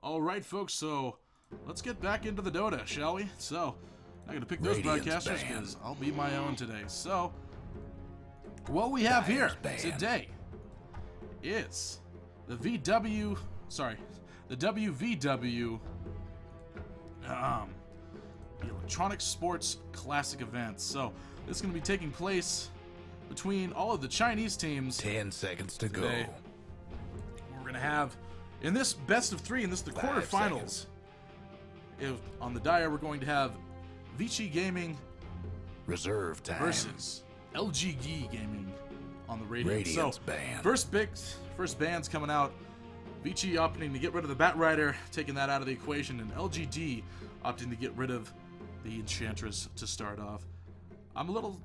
Alright folks, so let's get back into the Dota, shall we? So, I'm going to pick those broadcasters because I'll be my own today. So, what we have here today is the WVW Electronic Sports Classic events. So, this is going to be taking place between all of the Chinese teams. 10 seconds to today. go. We're going to have, in this best of three, in this the quarterfinals, on the dire, we're going to have Vici Gaming Reserve time versus LGD Gaming on the Radiance. So, ban. first ban's coming out. Vici opting to get rid of the Batrider, taking that out of the equation, and LGD opting to get rid of the Enchantress to start off. I'm a little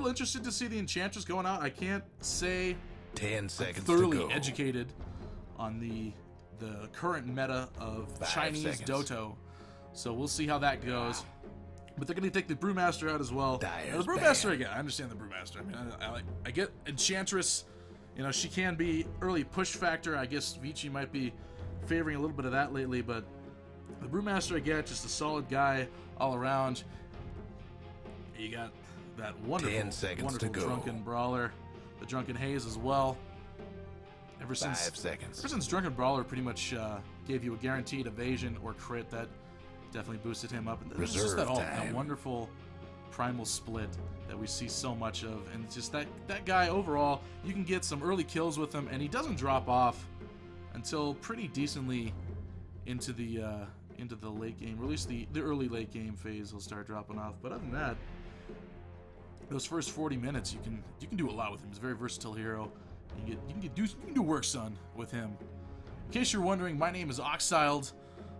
interested to see the Enchantress going out. I can't say 10 seconds thoroughly to go. educated on the current meta of Chinese Doto, so we'll see how that goes. But they're going to take the Brewmaster out as well. Now, the Brewmaster, again, I understand the Brewmaster. I mean, I get Enchantress. You know, she can be early push factor. I guess Vici might be favoring a little bit of that lately, but the Brewmaster, I get, just a solid guy all around. You got that wonderful Drunken Brawler, the Drunken Haze as well. Ever since Drunken Brawler pretty much gave you a guaranteed evasion or crit, that definitely boosted him up. And it's just that wonderful primal split that we see so much of, and it's just that guy overall, you can get some early kills with him, and he doesn't drop off until pretty decently into the late game, or at least the early late game phase. He'll start dropping off, but other than that, those first 40 minutes, you can do a lot with him. He's a very versatile hero. You can do work, son, with him. In case you're wondering, my name is Oxiled.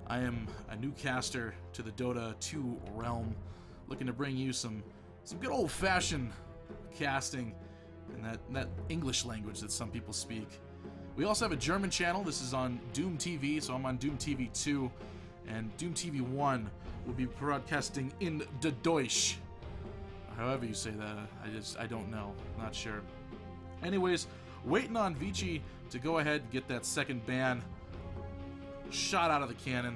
I am a new caster to the Dota 2 realm, looking to bring you some good old-fashioned casting in that English language that some people speak. We also have a German channel. This is on Doom TV, so I'm on Doom TV 2, and Doom TV 1 will be broadcasting in the Deutsch. However you say that, I don't know. Not sure. Anyways, waiting on Vici to go ahead and get that second ban shot out of the cannon.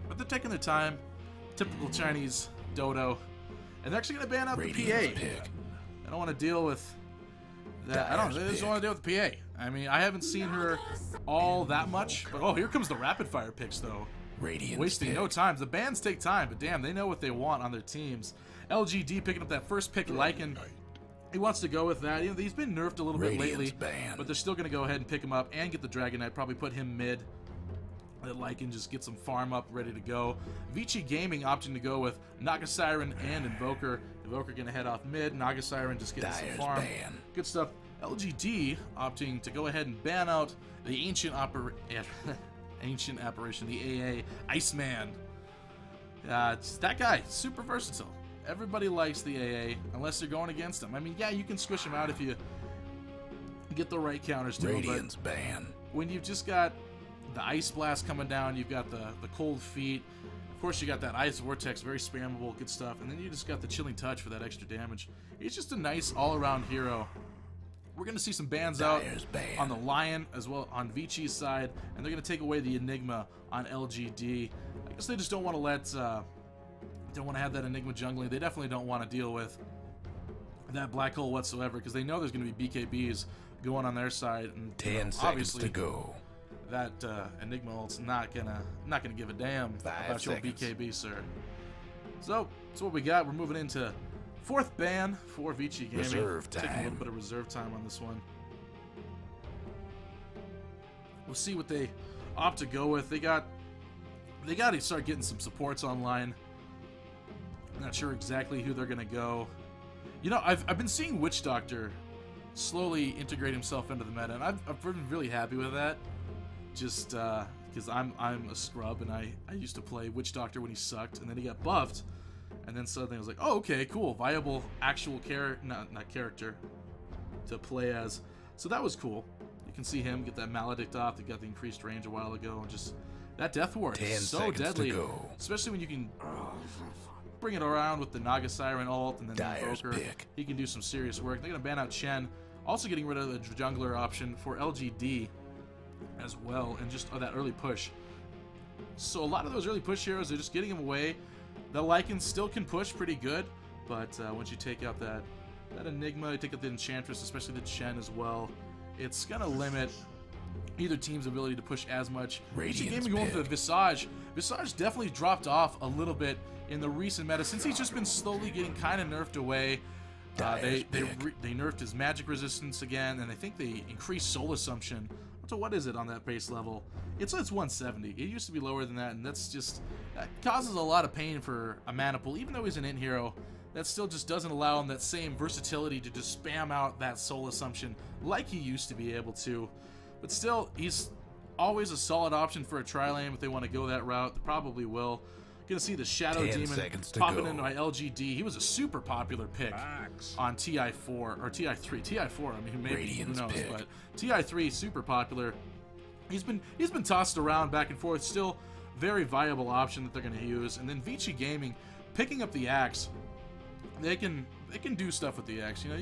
But they're taking their time. Typical Chinese Dodo. And they're actually going to ban out the PA. I don't want to deal with that. They just don't want to deal with the PA. I mean, I haven't seen her all that much. But, oh, here comes the rapid fire picks, though. Wasting no time. The bans take time, but damn, they know what they want on their teams. LGD picking up that first pick, Lycan. He wants to go with that. You know, he's been nerfed a little bit lately, but they're still going to go ahead and pick him up and get the Dragon Knight. Probably put him mid. Let Lycan just get some farm up, ready to go. Vici Gaming opting to go with Naga Siren and Invoker. Invoker going to head off mid. Naga Siren just getting some farm. Good stuff. LGD opting to go ahead and ban out the Ancient Apparition, the AA Iceman. That guy, super versatile. Everybody likes the AA, unless they're going against him. I mean, yeah, you can squish him out if you get the right counters to him, but when you've just got the Ice Blast coming down, you've got the Cold Feet, of course you got that Ice Vortex, very spammable, good stuff, and then you just got the Chilling Touch for that extra damage. He's just a nice all-around hero. We're going to see some bans out on the Lion as well on Vici's side, and they're going to take away the Enigma on LGD. I guess they just don't want to don't want to have that Enigma jungling. They definitely don't want to deal with that black hole whatsoever, because they know there's going to be BKBs going on their side, and 10 seconds to go. That Enigma ult's not gonna give a damn about your BKB, sir. So that's what we got. We're moving into fourth ban for Vici Gaming. Taking a little bit of reserve time on this one. We'll see what they opt to go with. They got to start getting some supports online. I'm not sure exactly who they're gonna go. You know, I've been seeing Witch Doctor slowly integrate himself into the meta, and I've been really happy with that. Just because I'm a scrub, and I used to play Witch Doctor when he sucked, and then he got buffed, and then suddenly I was like, oh, okay, cool, viable actual not character to play as. So that was cool. You can see him get that Maledict off. They got the increased range a while ago, and just that Death Ward is so deadly, especially when you can bring it around with the Naga Siren ult and then the Invoker. He can do some serious work. They're gonna ban out Chen, also getting rid of the jungler option for LGD as well, and just that early push So a lot of those early push heroes, they're just getting them away. The Lycan still can push pretty good, but once you take out that Enigma, you take out the Enchantress, especially the Chen as well, it's going to limit either team's ability to push as much. VG Gaming going for the Visage. Visage definitely dropped off a little bit in the recent meta since he's just been slowly getting kind of nerfed away. They nerfed his magic resistance again, and I think they increased soul assumption. So what is it on that base level? It's 170. It used to be lower than that, and that causes a lot of pain for a mana pool. Even though he's an int hero, that still just doesn't allow him that same versatility to just spam out that soul assumption like he used to be able to. But still, he's always a solid option for a tri-lane if they want to go that route. They probably will. Gonna see the Shadow Demon popping in by LGD. He was a super popular pick on TI4 or TI3. TI4, I mean, maybe who knows, but TI3 super popular. He's been tossed around back and forth. Still very viable option that they're gonna use. And then Vici Gaming picking up the axe. They can do stuff with the axe. You know,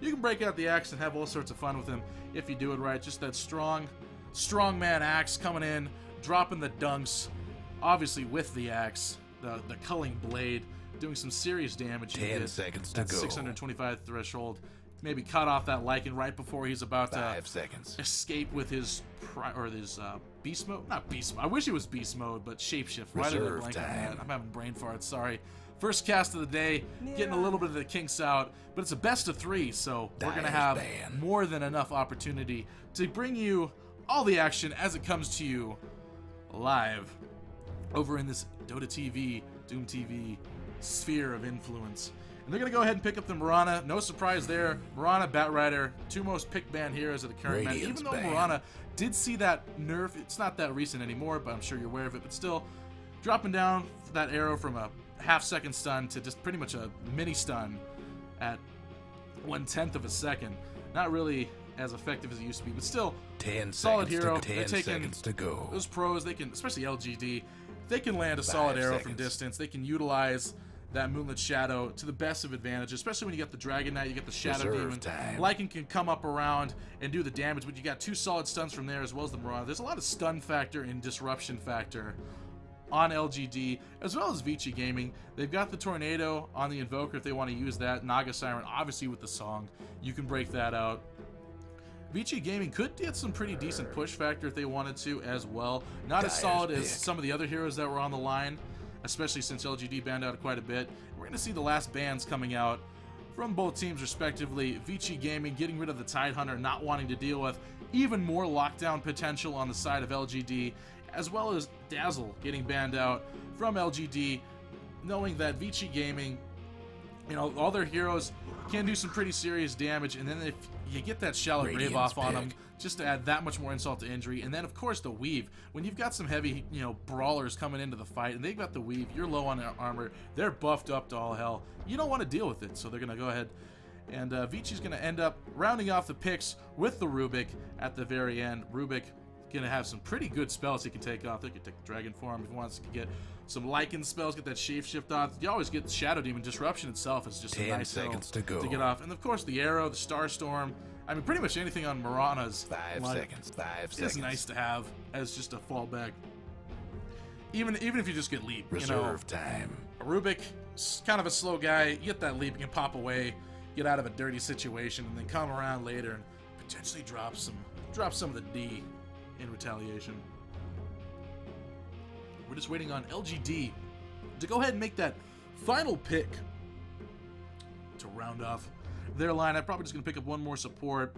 you can break out the axe and have all sorts of fun with him if you do it right. Just that strong man axe coming in, dropping the dunks. Obviously, with the axe, the culling blade, doing some serious damage. 10 seconds to go. 625 threshold. Maybe cut off that Lycan right before he's about to escape with his beast mode. Not beast mode. I wish it was beast mode, but shapeshift. Right in the blank on that. I'm having brain farts. Sorry. First cast of the day, getting a little bit of the kinks out, but it's a best of 3, so we're gonna have more than enough opportunity to bring you all the action as it comes to you live over in this Dota TV, Doom TV sphere of influence. And they're going to go ahead and pick up the Mirana. No surprise there. Mirana, Batrider, 2 most picked banned heroes of the current meta. Even though Mirana did see that nerf, it's not that recent anymore, but I'm sure you're aware of it. But still, dropping down that arrow from a half-second stun to just pretty much a mini stun at 1/10 of a second. Not really as effective as it used to be, but still, 10 solid seconds hero. To, 10 They're taking seconds to go. Those pros, they can, especially LGD, they can land a solid arrow from distance. They can utilize that Moonlit Shadow to the best of advantage, especially when you got the Dragon Knight, you get the Shadow Demon. Lycan can come up around and do the damage, but you got 2 solid stuns from there as well as the Mirana. There's a lot of stun factor and disruption factor on LGD, as well as Vici Gaming. They've got the Tornado on the Invoker if they want to use that. Naga Siren, obviously with the song, you can break that out. Vici Gaming could get some pretty decent push factor if they wanted to as well. Not as solid as some of the other heroes that were on the line, especially since LGD banned out quite a bit. We're going to see the last bans coming out from both teams respectively. Vici Gaming getting rid of the Tidehunter, not wanting to deal with even more lockdown potential on the side of LGD, as well as Dazzle getting banned out from LGD, knowing that Vici Gaming, you know, all their heroes can do some pretty serious damage, and then if you get that Shallow Grave off on them, just to add that much more insult to injury. And then, of course, the Weave. When you've got some heavy, you know, brawlers coming into the fight, and they've got the Weave, you're low on their armor, they're buffed up to all hell, you don't want to deal with it, so they're going to go ahead. And Vici's going to end up rounding off the picks with the Rubik at the very end. Rubik going to have some pretty good spells he can take off. They can take the Dragon Form if he wants to get some Lycan spells, get that Shapeshift off. You always get the Shadow Demon. Disruption itself is just a nice 10 seconds to go. To get off. And of course the Arrow, the Starstorm. I mean, pretty much anything on Mirana's 5 seconds. 5 seconds. It's nice to have as just a fallback. Even if you just get Leap. Reserve time. Rubik, kind of a slow guy. You get that Leap, you can pop away, get out of a dirty situation, and then come around later and potentially drop some of the D in retaliation. We're just waiting on LGD to go ahead and make that final pick to round off their lineup. Probably just going to pick up one more support,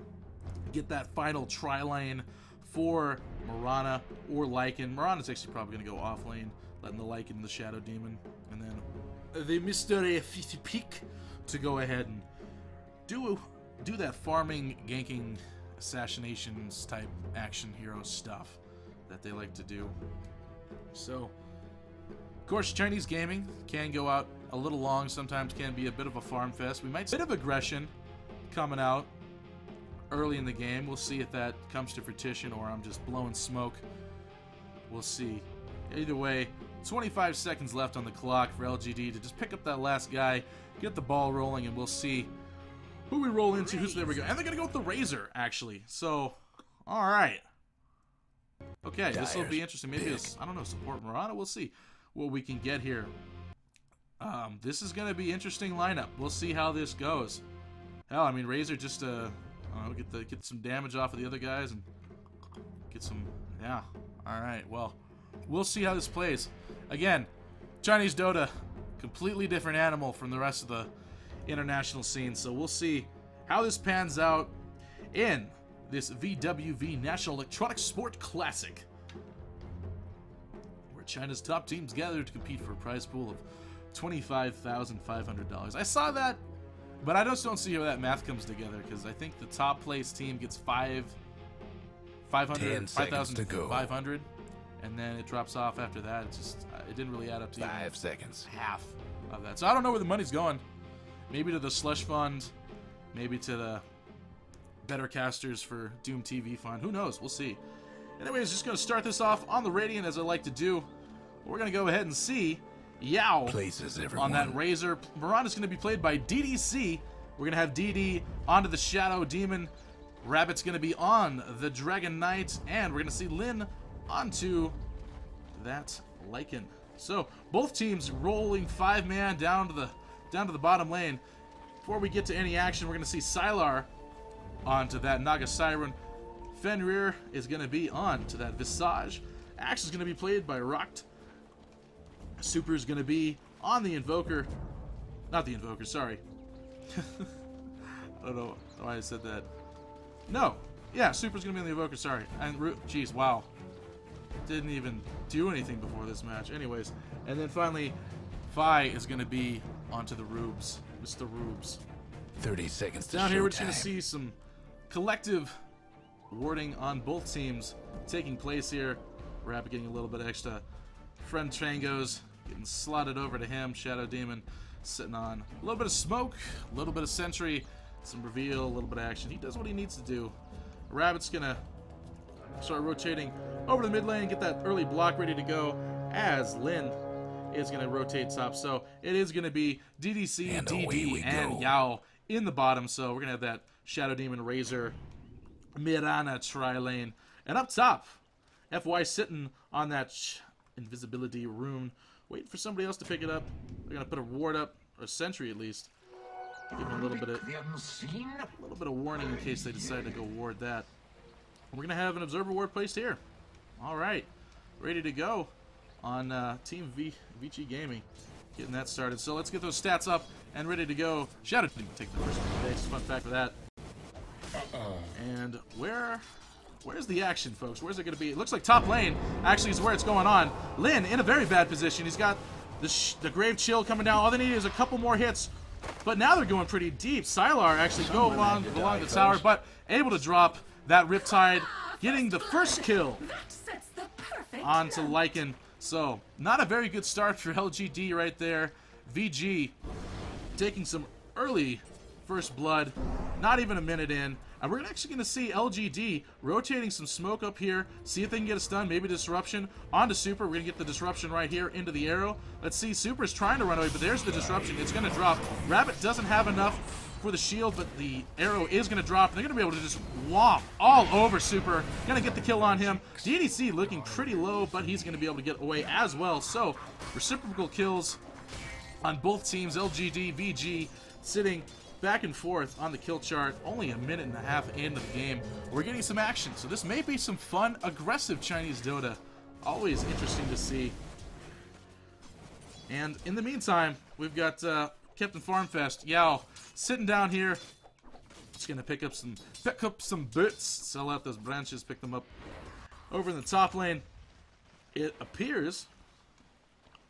get that final tri-lane for Mirana or Lycan. Mirana's actually probably going to go off lane, letting the Lycan and the Shadow Demon, and then the Mystery pick to go ahead and do that farming, ganking, assassinations type action hero stuff that they like to do. So, of course, Chinese gaming can go out a little long, sometimes can be a bit of a farm fest. We might see a bit of aggression coming out early in the game. We'll see if that comes to fruition or I'm just blowing smoke. We'll see. Either way, 25 seconds left on the clock for LGD to just pick up that last guy, get the ball rolling, and we'll see who we roll into. There we go. And they're going to go with the Razor, actually. So, all right. Okay, this will be interesting. Maybe it's, I don't know, support Murata. We'll see what we can get here. This is going to be interesting lineup. We'll see how this goes. Hell, I mean, Razor just get some damage off of the other guys and get some. Yeah. All right. Well, we'll see how this plays. Again, Chinese Dota, completely different animal from the rest of the international scene. So we'll see how this pans out in this VWV National Electronic Sport Classic, where China's top teams gather to compete for a prize pool of $25,500. I saw that, but I just don't see how that math comes together, because I think the top place team gets 5,500, and then it drops off after that. It just, it didn't really add up to 5 seconds. Half of that. So I don't know where the money's going. Maybe to the slush fund, maybe to the Better Casters for Doom TV fund. Who knows? We'll see. Anyways, just going to start this off on the Radiant, as I like to do. We're going to go ahead and see Yao on that Razor. Miran is going to be played by DDC. We're going to have DD onto the Shadow Demon. Rabbit's going to be on the Dragon Knight. And we're going to see Lin onto that Lycan. So, both teams rolling 5-man down to the bottom lane. Before we get to any action, we're going to see Sylar onto that Naga Siren. Fenrir is going to be on to that Visage. Axe is going to be played by Rocked. Super is going to be on the Invoker. Not the Invoker, sorry. I don't know why I said that. No. Yeah, Super's going to be on the Invoker, sorry. And, jeez, wow. Didn't even do anything before this match. Anyways. And then finally, Fi is going to be onto the Rubes. Mr. Rubes. 30 seconds to down here, we're just going to see some collective warding on both teams taking place here. Rabbit getting a little bit extra. Friend Trangos getting slotted over to him. Shadow Demon sitting on a little bit of smoke, a little bit of sentry, some reveal, a little bit of action. He does what he needs to do. Rabbit's gonna start rotating over the mid lane, get that early block ready to go, as Lin is gonna rotate top. So it is gonna be DDC, and DD, and Yao in the bottom. So we're gonna have that Shadow Demon, Razor, Mirana tri-lane. And up top, FY sitting on that invisibility rune, waiting for somebody else to pick it up. They're gonna put a ward up, or a sentry at least. Give them a little bit of warning in case they decide to go ward that. We're gonna have an observer ward placed here. All right, ready to go on Team VG Gaming, getting that started. So let's get those stats up and ready to go. Shadow didn't take the first one today. Just fun fact for that. And where's the action, folks? Where's it going to be? It looks like top lane actually is where it's going on. Lin in a very bad position. He's got the Grave Chill coming down. All they need is a couple more hits. But now they're going pretty deep. Sylar actually go along the tower, but able to drop that Riptide, getting the first kill onto Lycan. So, not a very good start for LGD right there. VG taking some early first blood, not even a minute in. And we're actually going to see LGD rotating some smoke up here, see if they can get a stun, maybe disruption, onto Super. We're going to get the disruption right here into the arrow. Let's see, Super's trying to run away, but there's the disruption. It's going to drop. Rabbit doesn't have enough for the shield, but the arrow is going to drop. They're going to be able to just whomp all over Super. Going to get the kill on him. DDC looking pretty low, but he's going to be able to get away as well. So, reciprocal kills on both teams. LGD, VG sitting back and forth on the kill chart. Only a minute and a half into the game. We're getting some action, so this may be some fun, aggressive Chinese Dota. Always interesting to see. And in the meantime, we've got Captain Farmfest, Yao, sitting down here. Just gonna pick up some boots, sell out those branches, pick them up. Over in the top lane, it appears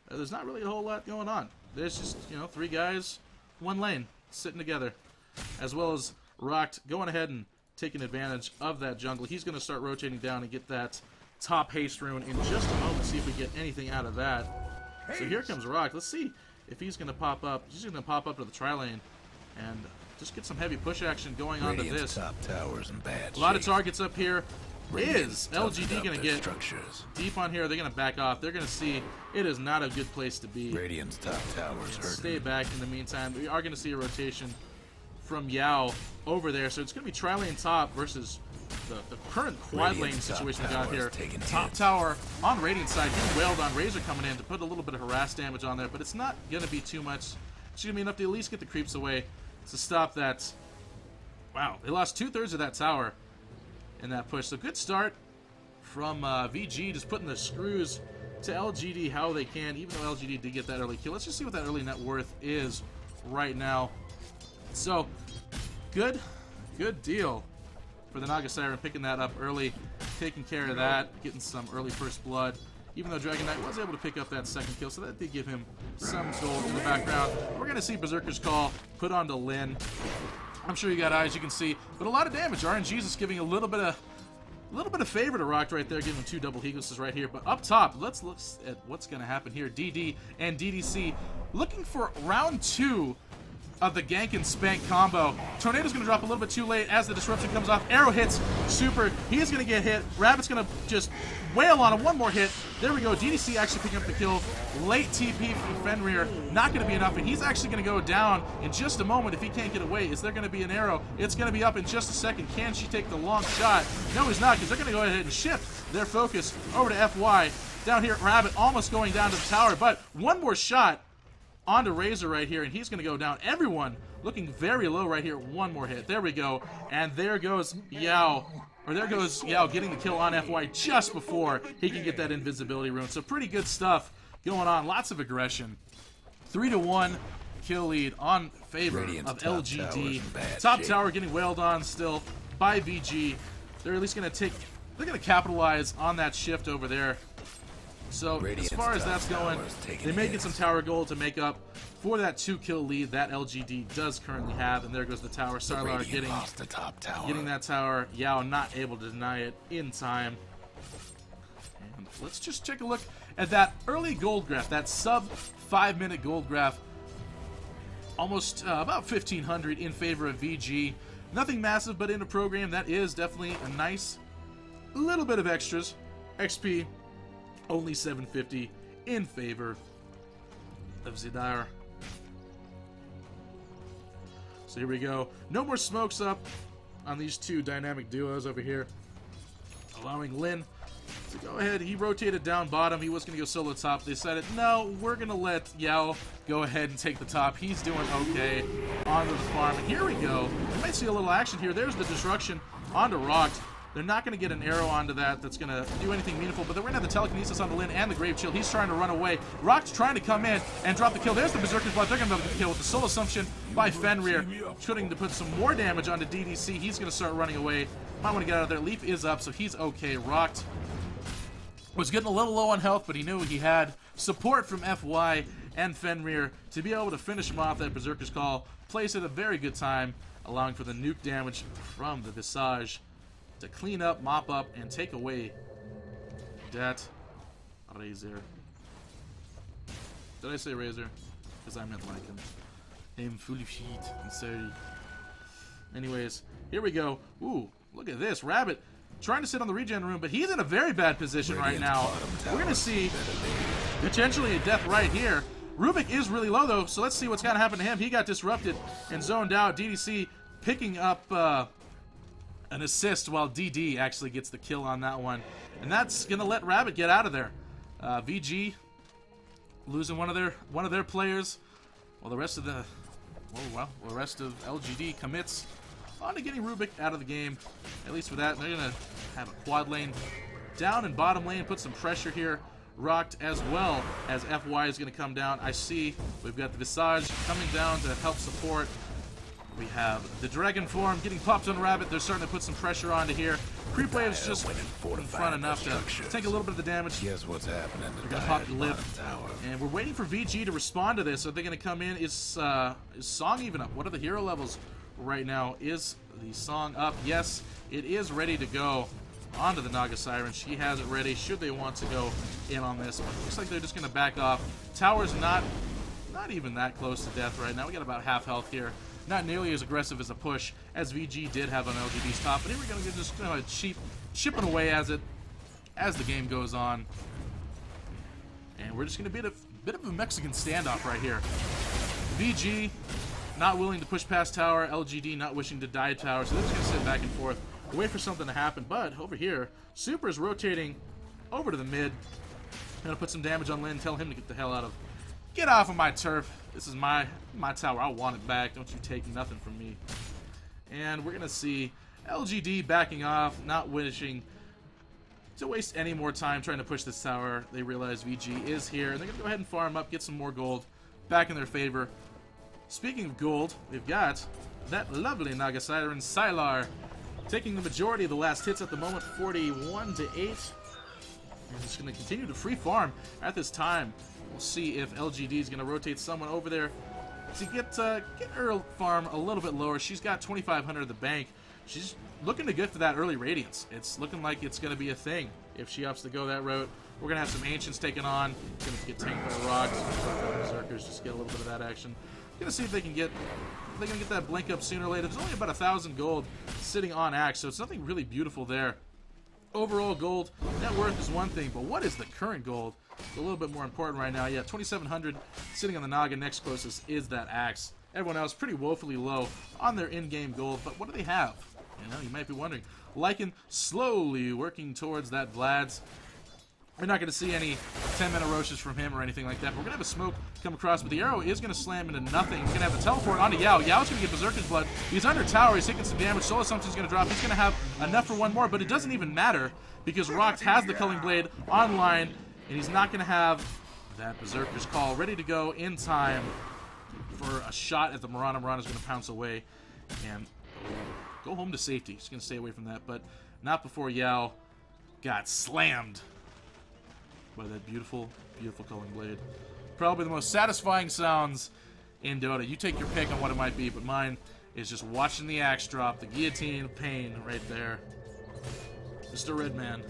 that there's not really a whole lot going on. There's just, you know, 3 guys, 1 lane, sitting together, as well as Rocked going ahead and taking advantage of that jungle. He's going to start rotating down and get that top haste rune in just a moment, see if we get anything out of that. So here comes Rocked. Let's see if he's going to pop up. He's going to pop up to the tri-lane and just get some heavy push action going on to this. Top towers in bad a lot of targets up here. Is LGD going to get deep on here? They're going to back off. They're going to see it is not a good place to be. Radiant's top towers hurting. Stay back in the meantime. We are going to see a rotation from Yao over there. So it's going to be tri-lane top versus the current quad lane situation we got here. Top tower on Radiant side, getting wailed on. Razor coming in to put a little bit of harass damage on there, but it's not going to be too much. It's going to be enough to at least get the creeps away to stop that. Wow, they lost 2/3 of that tower in that push. So good start from VG, just putting the screws to LGD how they can, even though LGD did get that early kill. Let's just see what that early net worth is right now. So, good deal for the Naga Siren, picking that up early, taking care of that, getting some early first blood. Even though Dragon Knight was able to pick up that second kill, so that did give him some gold in the background. We're going to see Berserker's Call put onto Lin. I'm sure you got eyes, you can see, but a lot of damage. RNG's is giving a little bit of favor to Rocked right there, giving him 2 double Heaglesses right here. But up top, let's look at what's going to happen here. DD and DDC looking for round 2 of the gank and spank combo. Tornado's going to drop a little bit too late as the disruption comes off. Arrow hits Super. He's going to get hit. Rabbit's going to just wail on him. One more hit. There we go. DDC actually picking up the kill. Late TP from Fenrir. Not going to be enough, and he's actually going to go down in just a moment if he can't get away. Is there going to be an arrow? It's going to be up in just a second. Can she take the long shot? No, he's not, because they're going to go ahead and shift their focus over to FY. Down here, Rabbit almost going down to the tower, but one more shot onto Razor right here, and he's going to go down. Everyone looking very low right here. One more hit. There we go. And there goes Yao. Or there goes Yao getting the kill on FY just before he can get that invisibility rune. So pretty good stuff going on. Lots of aggression. 3-1 kill lead on favor of LGD. Top tower getting wailed on still by VG. They're at least going to take... They're going to capitalize on that shift over there. So, as far as that's going, they may get some tower gold to make up for that 2-kill lead that LGD does currently have. And there goes the tower. Sarlar getting that tower. Yao not able to deny it in time. And let's just take a look at that early gold graph, that sub 5-minute gold graph. Almost about 1,500 in favor of VG. Nothing massive, but in a program that is definitely a nice little bit of extras. XP. Only 750 in favor of Zidar. So here we go. No more smokes up on these 2 dynamic duos over here. Allowing Lin to go ahead. He rotated down bottom. He was going to go solo top. They decided, no, we're going to let Yao go ahead and take the top. He's doing okay onto the farm. And here we go. We might see a little action here. There's the destruction onto Rocked. They're not going to get an arrow onto that that's going to do anything meaningful, but they're going to have the telekinesis on the Lin and the Grave Shield. He's trying to run away. Rock's trying to come in and drop the kill. There's the Berserker's Blood. They're going to be able to kill with the Soul Assumption by Fenrir. Shooting to put some more damage onto DDC. He's going to start running away. Might want to get out of there. Leaf is up, so he's okay. Rocked was getting a little low on health, but he knew he had support from FY and Fenrir to be able to finish him off. That Berserker's Call placed at a very good time, allowing for the nuke damage from the Visage to clean up, mop up, and take away that Razor. Did I say Razor? Because I meant like him. I'm full of heat. I'm sorry. Anyways, here we go. Ooh, look at this. Rabbit trying to sit on the regen room, but he's in a very bad position right now. We're going to see potentially a death right here. Rubik is really low, though, so let's see what's going to happen to him. He got disrupted and zoned out. DDC picking up an assist while DD actually gets the kill on that one. And that's going to let Rabbit get out of there. VG losing one of their players, while the rest of the rest of LGD commits on to getting Rubik out of the game. At least for that, they're going to have a quad lane down and bottom lane, put some pressure here. Rocked as well as FY is going to come down. I see we've got the Visage coming down to help support. We have the Dragon Form getting popped on Rabbit. They're starting to put some pressure onto here. Creep Wave's just in front enough to take a little bit of the damage. Guess what's happening? They're going to pop the lift. And we're waiting for VG to respond to this. Are they going to come in? Is Song even up? What are the hero levels right now? Is the Song up? Yes, it is ready to go onto the Naga Siren. She has it ready should they want to go in on this. But it looks like they're just going to back off. Tower's not even that close to death right now. We got about half health here. Not nearly as aggressive as a push as VG did have on LGD's top, but here we're going to just chipping away as the game goes on, and we're just going to be a bit of a Mexican standoff right here. VG not willing to push past tower, LGD not wishing to die tower, so they're just going to sit back and forth wait for something to happen. But over here, Super is rotating over to the mid. Gonna put some damage on Lin, tell him to get the hell out of... Get off of my turf. This is my tower. I want it back. Don't you take nothing from me. And we're gonna see LGD backing off, not wishing to waste any more time trying to push this tower. They realize VG is here, and they're gonna go ahead and farm up, get some more gold back in their favor. Speaking of gold, we've got that lovely Naga Siren Sylar taking the majority of the last hits at the moment, 41 to 8. And just going to continue to free farm at this time. We'll see if LGD is going to rotate someone over there to get her farm a little bit lower. She's got 2,500 at the bank. She's looking to get for that early Radiance. It's looking like it's going to be a thing if she opts to go that route. We're going to have some Ancients taken on. Going to get tanked by Rocks. Berserkers, just get a little bit of that action. Going to see if they can get... They're going to get that blink up sooner or later. There's only about 1,000 gold sitting on Axe, so it's nothing really beautiful there. Overall gold, net worth is one thing, but what is the current gold? It's a little bit more important right now. Yeah, 2,700 sitting on the Naga. Next closest is that Axe. Everyone else pretty woefully low on their in-game gold, but what do they have? You know, you might be wondering. Lycan slowly working towards that Vlad's. We're not going to see any 10-minute roaches from him or anything like that. But we're going to have a smoke come across, but the arrow is going to slam into nothing. He's going to have the teleport onto Yao. Yao's going to get Berserker's Blood. He's under tower. He's taking some damage. Soul Assumption's going to drop. He's going to have enough for one more, but it doesn't even matter because Rocked has the Culling Blade online, and he's not going to have that Berserker's Call ready to go in time for a shot at the Mirana. Mirana's going to pounce away and go home to safety. He's going to stay away from that, but not before Yao got slammed by that beautiful, beautiful Culling Blade. Probably the most satisfying sounds in Dota. You take your pick on what it might be, but mine is just watching the axe drop, the guillotine pain right there. Mr. Redman.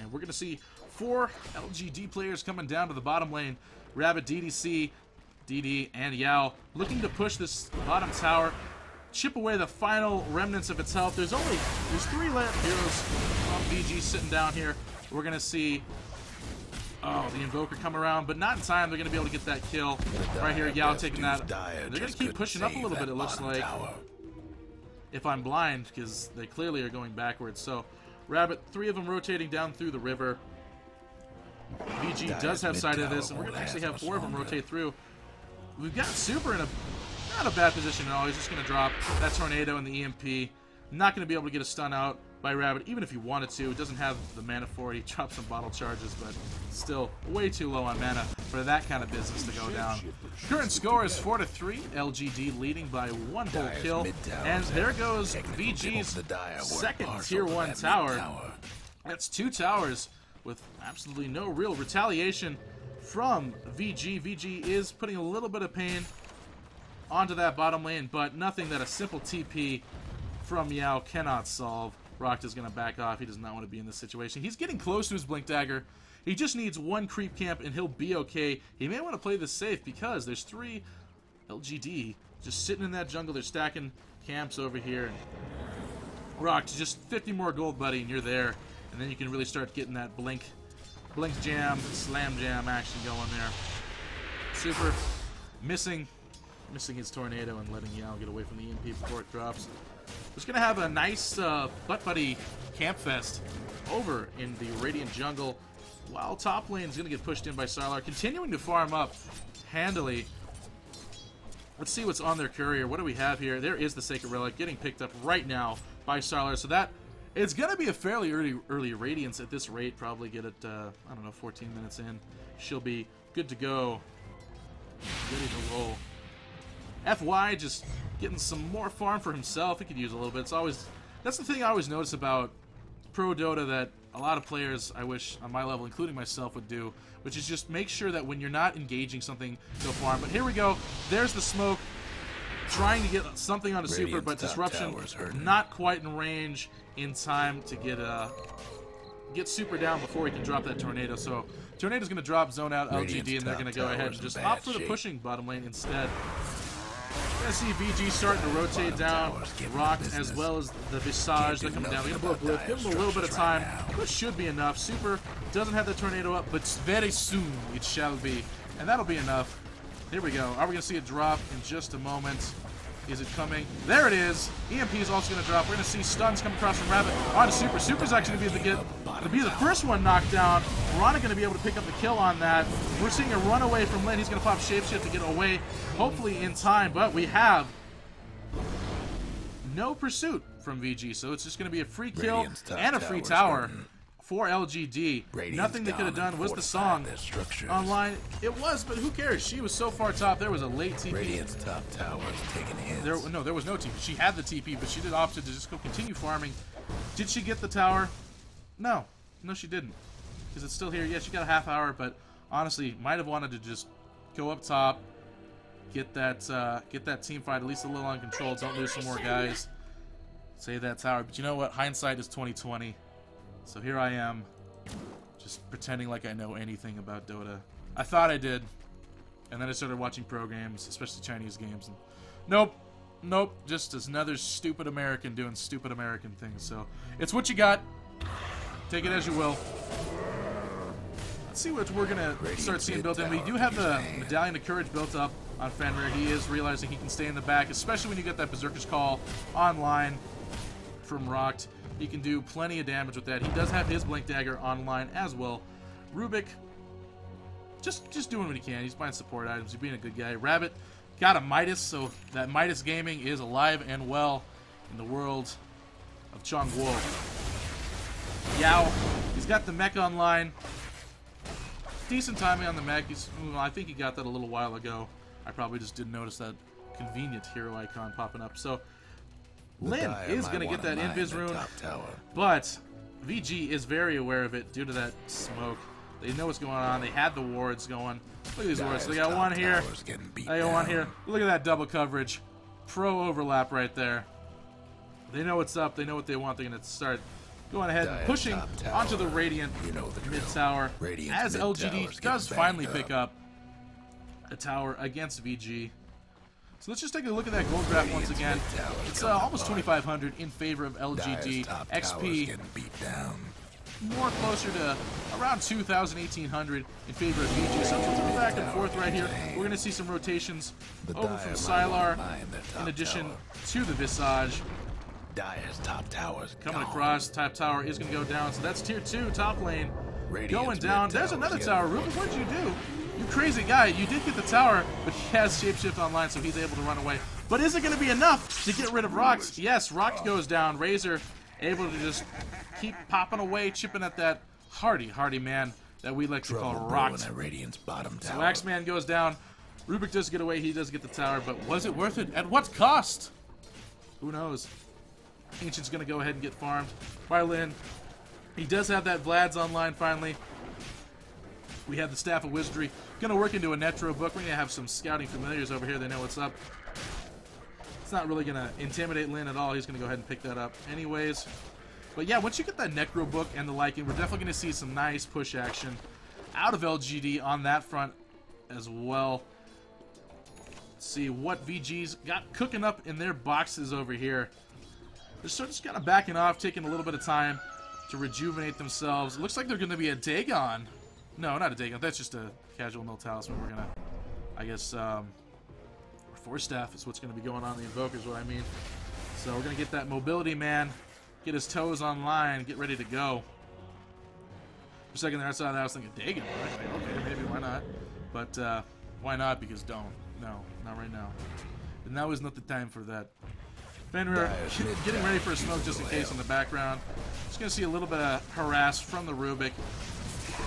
And we're going to see 4 LGD players coming down to the bottom lane. Rabbit, DDC, DD, and Yao looking to push this bottom tower, chip away the final remnants of its health. There's 3 heroes from VG sitting down here. We're going to see, the Invoker come around, but not in time. They're going to be able to get that kill. Right here, Yao taking that. They're going to keep pushing up a little bit, it looks like. If I'm blind, because they clearly are going backwards. So, Rabbit, 3 of them rotating down through the river. VG does have sight of this, and we're going to actually have 4 of them rotate through. We've got Super in not a bad position at all. He's just going to drop that Tornado and the EMP. Not going to be able to get a stun out by Rabbit, even if he wanted to. It doesn't have the mana for it. He dropped some bottle charges, but still way too low on mana for that kind of business to go down. Current score is 4-3. LGD leading by 1 whole kill. And there goes VG's second Tier 1 tower. That's 2 towers with absolutely no real retaliation from VG. VG is putting a little bit of pain onto that bottom lane, but nothing that a simple TP from Yao cannot solve. Rocked is going to back off. He does not want to be in this situation. He's getting close to his Blink Dagger. He just needs 1 creep camp and he'll be okay. He may want to play this safe because there's 3 LGD just sitting in that jungle. They're stacking camps over here. And Rocked, just 50 more gold, buddy, and you're there. And then you can really start getting that blink jam, slam jam action going there. Super missing his Tornado and letting Yao get away from the EMP before it drops. Just going to have a nice butt buddy camp fest over in the Radiant jungle while top lane is going to get pushed in by Sylar, continuing to farm up handily. Let's see what's on their courier. What do we have here? There is the Sacred Relic getting picked up right now by Sylar. So that it's going to be a fairly early Radiance at this rate. Probably get it, I don't know, 14 minutes in. She'll be good to go. Ready to roll. FY just getting some more farm for himself. He could use a little bit. That's the thing I always notice about Pro Dota that a lot of players, I wish, on my level, including myself, would do, which is just make sure that when you're not engaging something, go farm. But here we go. There's the smoke. Trying to get something onto Super, but Disruption not quite in range in time to get Super down before he can drop that Tornado. So Tornado's going to drop, zone out LGD, and they're going to go ahead and just opt for the pushing bottom lane instead. We're going to see VG starting to rotate down, Rocked as well as the Visage. They're coming down. They're going to blow Glyph. Give them a little bit of time, which should be enough. Super doesn't have the Tornado up, but very soon it shall be. And that'll be enough. Here we go. Are we going to see a drop in just a moment? Is it coming? There it is. EMP is also going to drop. We're going to see stuns come across from Rabbit onto Super. Super's actually going to be the first one knocked down. Rana going to be able to pick up the kill on that. We're seeing a runaway from Lin. He's going to pop Shapeshift to get away, hopefully in time. But we have no pursuit from VG, so it's just going to be a free kill and a free tower for LGD. Nothing they could have done. Was the song online? It was, but who cares? She was so far top. There was a late TP. Radiant's top tower is taking hits. There was no TP. She had the TP, but she did opted to just go continue farming. Did she get the tower? No, she didn't. Because it's still here. Yeah, she got a half hour, but honestly, might have wanted to just go up top, get that team fight at least a little uncontrolled. Don't lose some more guys. Save that tower. But you know what? Hindsight is 20/20. So here I am, just pretending like I know anything about Dota. I thought I did, and then I started watching pro games, especially Chinese games, and nope, just another stupid American doing stupid American things. So it's what you got. Take it as you will. Let's see what we're gonna start seeing built in. We do have the Medallion of Courage built up on Fenrir. He is realizing he can stay in the back, especially when you get that Berserker's Call online from Rocked. He can do plenty of damage with that. He does have his Blink Dagger online as well. Rubik, just doing what he can. He's buying support items. He's being a good guy. Rabbit got a Midas, so that Midas Gaming is alive and well in the world of Chongguo. Yao, he's got the mech online. Decent timing on the mech. I think he got that a little while ago. I probably just didn't notice that convenient hero icon popping up. So Lin is going to get that Invis rune, but VG is very aware of it due to that smoke. They know what's going on. They had the wards going. Look at these wards. So they got one here. They got one here. Look at that double coverage. Pro overlap right there. They know what's up. They know what they want. They're going to start going ahead and pushing onto the Radiant mid tower as LGD does finally pick up a tower against VG. So let's just take a look at that gold graph once again. It's almost 2,500 in favor of LGD. XP more closer to around 2,000, 1,800 in favor of VG. So it's a back and forth right here. We're going to see some rotations over from Sylar in addition to the Visage. Top tower's coming across. Top tower is going to go down. So that's tier 2 top lane going down. There's another tower. Rubik, what did you do? You crazy guy. You did get the tower, but he has Shapeshift online, so he's able to run away. But is it going to be enough to get rid of Rocks? Yes, Rock goes down. Razor able to just keep popping away, chipping at that hardy man that we like to call Rocks. So Axeman goes down. Rubik does get away. He does get the tower, but was it worth it? At what cost? Who knows? Ancient's going to go ahead and get farmed by Lin. He does have that Vlad's online finally. We have the Staff of Wizardry. Going to work into a Netro book. We're going to have some scouting familiars over here. They know what's up. It's not really going to intimidate Lin at all. He's going to go ahead and pick that up anyways. But yeah, once you get that Necro book and the liking, we're definitely going to see some nice push action out of LGD on that front as well. Let's see what VG's got cooking up in their boxes over here. They're sort of just kind of backing off, taking a little bit of time to rejuvenate themselves. It looks like they're going to be a Dagon. No, not a Dagon. That's just a casual null talisman. We're going to, I guess, Force Staff is what's going to be going on. The Invoker is what I mean. So we're going to get that Mobility Man, get his toes online, get ready to go. For a second there, I saw that. I was thinking, Dagon. Right? Okay, maybe, why not? But why not? Because don't. No, not right now. And now is not the time for that. Fenrir getting ready for a smoke just in case in the background. Just going to see a little bit of harass from the Rubik.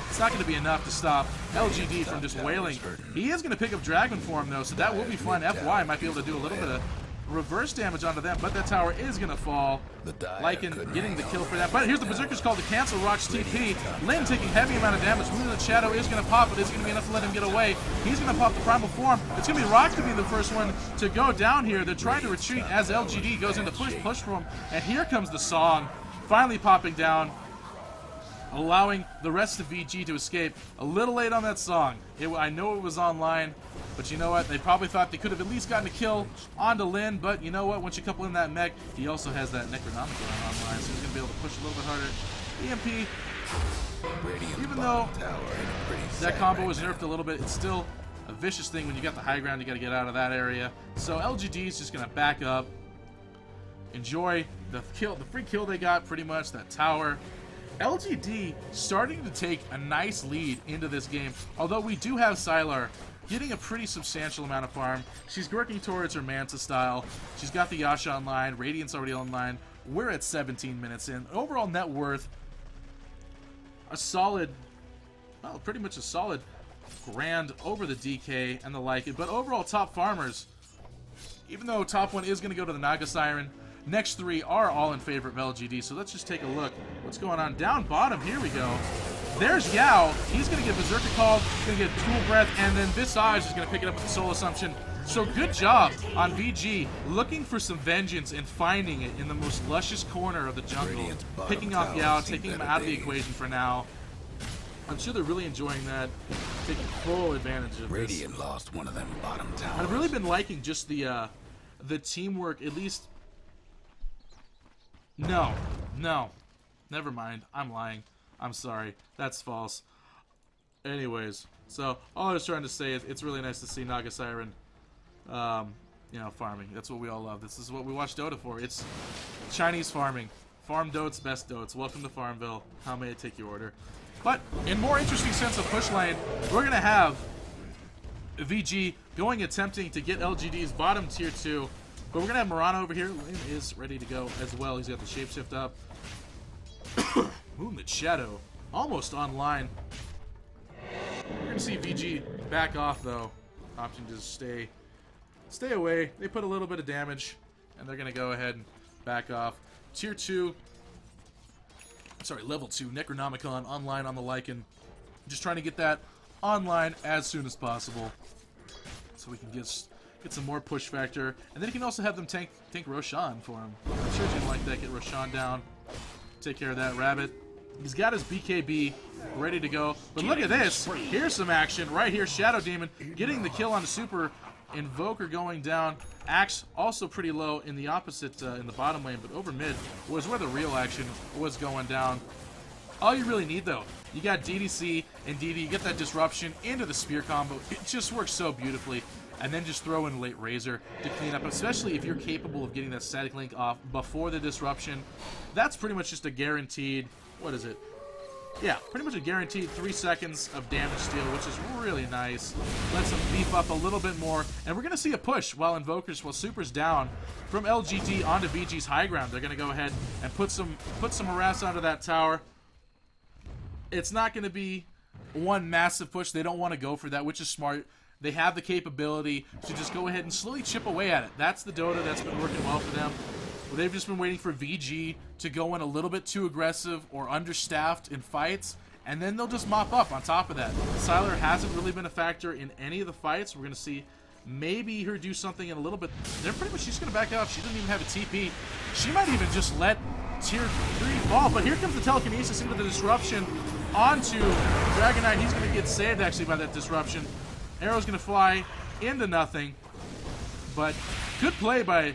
It's not going to be enough to stop LGD from just wailing. He is going to pick up Dragon Form, though, so that will be fun. FY might be able to do a little bit of reverse damage onto them, but that tower is going to fall. Lycan getting the kill for that. But here's the Berserker's Call to cancel Rock's TP. Lin taking heavy amount of damage. Moonlit Shadow is going to pop, but it's going to be enough to let him get away. He's going to pop the Primal Form. It's going to be Rock to be the first one to go down here. They're trying to retreat as LGD goes into push for him. And here comes the song, finally popping down, allowing the rest of VG to escape. A little late on that song. I know it was online, but you know what? They probably thought they could have at least gotten a kill onto Lin, but you know what? Once you couple in that mech, he also has that Necronomicon online, so he's going to be able to push a little bit harder. EMP, even though that combo was nerfed a little bit, it's still a a vicious thing. When you got the high ground, you got to get out of that area. So LGD is just going to back up, enjoy the free kill they got, pretty much, that tower. LGD starting to take a nice lead into this game, although we do have Sylar getting a pretty substantial amount of farm. She's working towards her Manta style. She's got the Yasha online, Radiant's already online. We're at 17 minutes in. Overall net worth, a solid, well, pretty much a solid grand over the DK and the like it. But overall top farmers, even though top one is going to go to the Naga Siren, next three are all in favor of LGD. So let's just take a look. What's going on down bottom? Here we go. There's Yao. He's going to get Berserker called. He's going to get Tool Breath. And then Visage is going to pick it up with the Soul Assumption. So good job on VG looking for some vengeance and finding it in the most luscious corner of the jungle. Picking off Yao, taking him out of the equation for now. I'm sure they're really enjoying that. Taking full advantage of Radiant this. lost one of them bottom towers. I've really been liking just the teamwork, at least. No. Never mind. I'm lying. I'm sorry. That's false. Anyways, so all I was trying to say is it's really nice to see Naga Siren, you know, farming. That's what we all love. This is what we watch Dota for. It's Chinese farming. Farm dotes, best dotes. Welcome to Farmville. How may I take your order? But in more interesting sense of push lane, we're going to have VG attempting to get LGD's bottom tier 2. But we're going to have Murano over here. Lane is ready to go as well. He's got the shapeshift up. Moonlit Shadow almost online. We're going to see VG back off, though. Opting to just stay away. They put a little bit of damage, and they're going to go ahead and back off. Tier 2. Sorry, level 2. Necronomicon online on the Lycan. Just trying to get that online as soon as possible, so we can get some more push factor. And then you can also have them tank Roshan for him. I'm sure he's going to like that. Get Roshan down. Take care of that rabbit. He's got his BKB ready to go. But look at this. Here's some action right here. Shadow Demon getting the kill on the super. Invoker going down. Axe also pretty low in the opposite, in the bottom lane. But over mid was where the real action was going down. All you really need, though, you got DDC and DD. You get that disruption into the spear combo. It just works so beautifully. And then just throw in late Razor to clean up, especially if you're capable of getting that static link off before the disruption. That's pretty much just a guaranteed, what is it? Yeah, pretty much a guaranteed 3 seconds of damage steal, which is really nice. Lets them beef up a little bit more. And we're going to see a push while Super's down from LGD onto VG's high ground. They're going to go ahead and put some harass onto that tower. It's not going to be one massive push. They don't want to go for that, which is smart. They have the capability to just go ahead and slowly chip away at it. That's the Dota that's been working well for them. Well, they've just been waiting for VG to go in a little bit too aggressive or understaffed in fights, and then they'll just mop up on top of that. Sylar hasn't really been a factor in any of the fights. We're going to see maybe her do something in a little bit. They're pretty much just going to back out. She doesn't even have a TP. She might even just let tier 3 fall, but here comes the telekinesis into the disruption onto Dragon Knight. He's going to get saved, actually, by that disruption. Arrow's going to fly into nothing, but good play by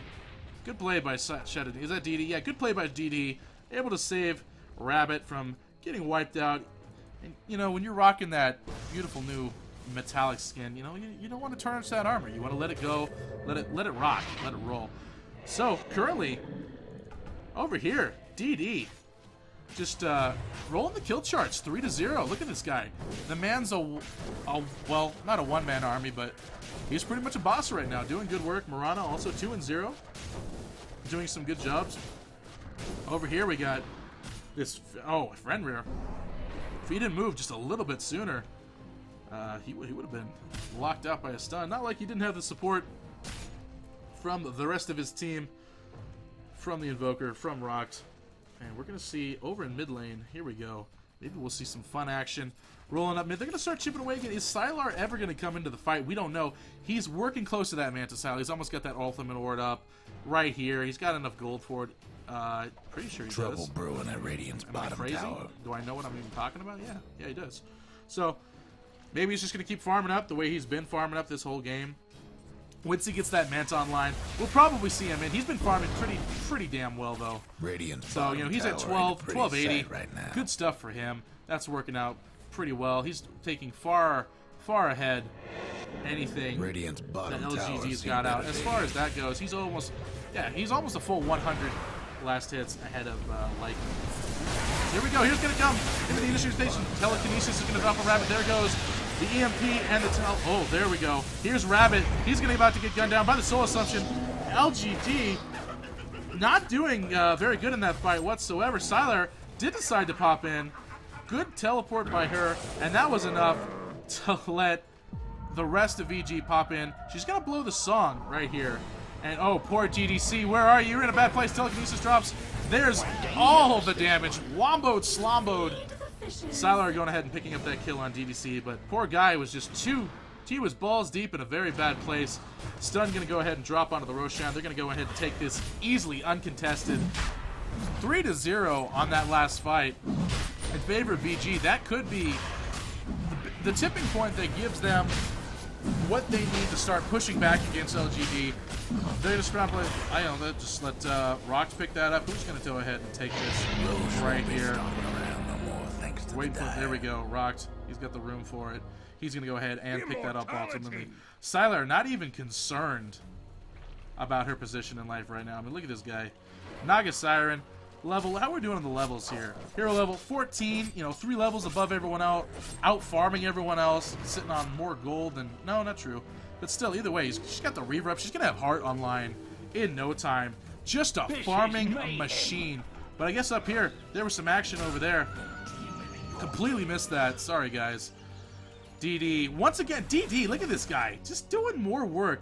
Shadow. Is that DD? Yeah, good play by DD. Able to save Rabbit from getting wiped out. And, you know, when you're rocking that beautiful new metallic skin, you know, you don't want to tarnish that armor. You want to let it go, let it rock, let it roll. So, currently, over here, DD. Just rolling the kill charts, 3-0. Look at this guy. The man's well, not a one-man army, but he's pretty much a boss right now, doing good work. Murano also 2-0, doing some good jobs. Over here we got this. Oh, Fenrir. If he didn't move just a little bit sooner, he would have been locked out by a stun. Not like he didn't have the support from the rest of his team, from the Invoker, from Rox. And we're going to see over in mid lane, here we go. Maybe we'll see some fun action rolling up mid. They're going to start chipping away again. Is Sylar ever going to come into the fight? We don't know. He's working close to that Manta Sylar. He's almost got that ultimate ward up right here. He's got enough gold for it. Pretty sure he does. Trouble brewing at Radiant's bottom tower. Do I know what I'm even talking about? Yeah, he does. So maybe he's just going to keep farming up the way he's been farming up this whole game. Once he gets that Manta online, we'll probably see him in. He's been farming pretty damn well, though. Radiant. So, you know, he's at 1280. Right now. Good stuff for him. That's working out pretty well. He's taking far ahead. anything Radiant's bottom that tower LGD's seen got out. better As days. far as that goes, he's almost a full 100 last hits ahead of Lycan. Here we go. Here's going to come into the initiative station. Telekinesis is going to drop a Rabbit. There goes the EMP and the oh, there we go. Here's Rabbit. He's going to be about to get gunned down by the Soul Assumption. LGD not doing very good in that fight whatsoever. Sylar did decide to pop in. Good teleport by her, and that was enough to let the rest of VG pop in. She's going to blow the song right here. And oh, poor GDC, where are you? You're in a bad place. Telekinesis drops. There's all the damage. Womboed, slomboed. Sylar going ahead and picking up that kill on DDC, but poor guy was just he was balls deep in a very bad place. Stun going to go ahead and drop onto the Roshan. They're going to go ahead and take this easily uncontested 3-0 on that last fight in favor of VG. That could be the tipping point that gives them what they need to start pushing back against LGD. They're going to scramble it. I don't know, just let Rox pick that up. Who's going to go ahead and take this right here? Wait for it. There we go. Rox. He's got the room for it. He's going to go ahead and pick that up ultimately. Sylar not even concerned about her position in life right now. I mean, look at this guy. Naga Siren. Level, how we're doing on the levels here. Hero level 14, you know, 3 levels above everyone out farming everyone else, sitting on more gold than, no, not true. But still, either way, she's got the rev up. She's going to have Heart online in no time. Just a farming machine. But I guess up here, there was some action over there. Completely missed that. Sorry, guys. DD, once again, DD, look at this guy. Just doing more work.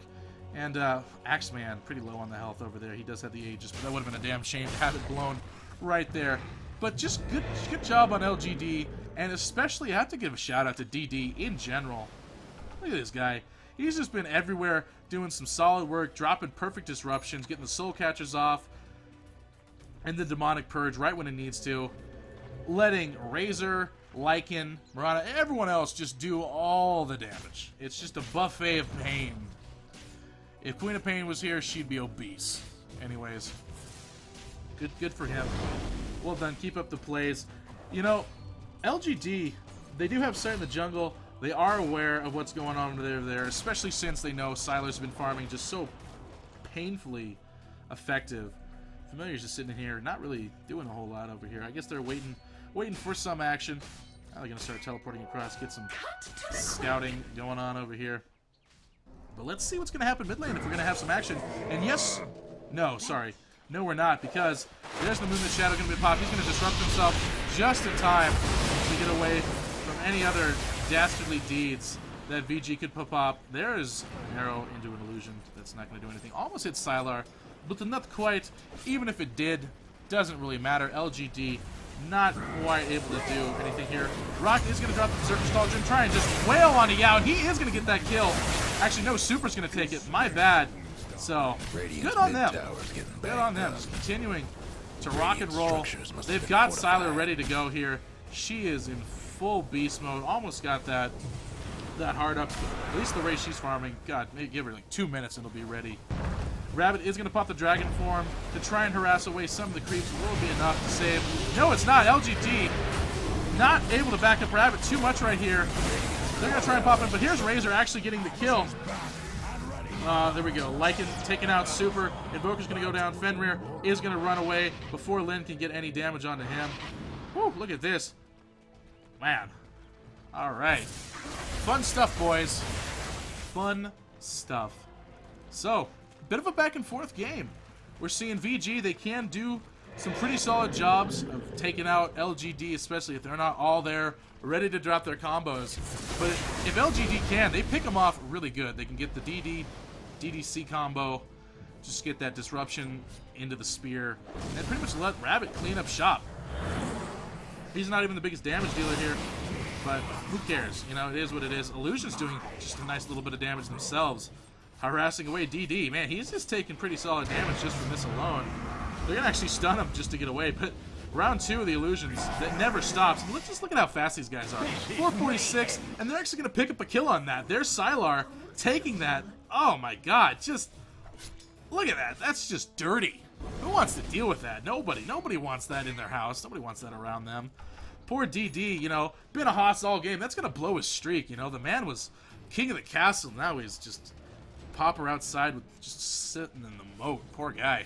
And Axeman, pretty low on the health over there. He does have the Aegis, but that would have been a damn shame to have it blown right there. But just good job on LGD, and especially I have to give a shout out to DD in general. Look at this guy. He's just been everywhere doing some solid work, dropping perfect disruptions, getting the soul catchers off, and the demonic purge right when it needs to. Letting Razor, Lycan, Mirana, everyone else just do all the damage. It's just a buffet of pain. If Queen of Pain was here, she'd be obese. Anyways, good for him. Well done. Keep up the plays. You know, LGD, they do have sight in the jungle. They are aware of what's going on over there, especially since they know Sylar's been farming just so painfully effective. Familiar's just sitting here, not really doing a whole lot over here. I guess they're waiting for some action. Now they're going to start teleporting across, get some scouting going on over here. But let's see what's going to happen mid lane if we're going to have some action. And yes, no, sorry. No, we're not, because there's the Moonlit Shadow going to be popped. He's going to disrupt himself just in time to get away from any other dastardly deeds that VG could pop up. There is an arrow into an illusion. That's not going to do anything. Almost hit Sylar, but not quite. Even if it did, doesn't really matter. LGD not quite able to do anything here. Rock is going to drop the Berserker Stall and try and just wail on a Yao. He is going to get that kill. Actually, no, Super's going to take it. My bad. So, good on them. Good on them. Just continuing to rock and roll. They've got Sylar ready to go here. She is in full beast mode. Almost got that hard up. At least the way she's farming. God, maybe give her like 2 minutes and it'll be ready. Rabbit is going to pop the dragon form to try and harass away some of the creeps. Will be enough to save. No, it's not. LGD not able to back up Rabbit too much right here. They're going to try and pop in, but here's Razor actually getting the kill. There we go. Lycan taking out Super. Invoker's going to go down. Fenrir is going to run away before Lin can get any damage onto him. Whew, look at this. Man. All right. Fun stuff, boys. Fun stuff. So, bit of a back and forth game. We're seeing VG, they can do some pretty solid jobs of taking out LGD, especially if they're not all there, ready to drop their combos. But if LGD can, they pick them off really good. They can get the DDC combo, just get that disruption into the spear, and pretty much let Rabbit clean up shop. He's not even the biggest damage dealer here, but who cares? You know, it is what it is. Illusion's doing just a nice little bit of damage themselves. Harassing away DD. Man, he's just taking pretty solid damage just from this alone. They're going to actually stun him just to get away, but round 2 of the illusions, that never stops. Let's just look at how fast these guys are. 446, and they're actually going to pick up a kill on that. There's Sylar taking that. Oh my god, just look at that. That's just dirty. Who wants to deal with that? Nobody. Nobody wants that in their house. Nobody wants that around them. Poor DD, you know, been a hostile game. That's going to blow his streak, you know. The man was King of the castle. Now he's just Popper outside with just sitting in the moat. Poor guy.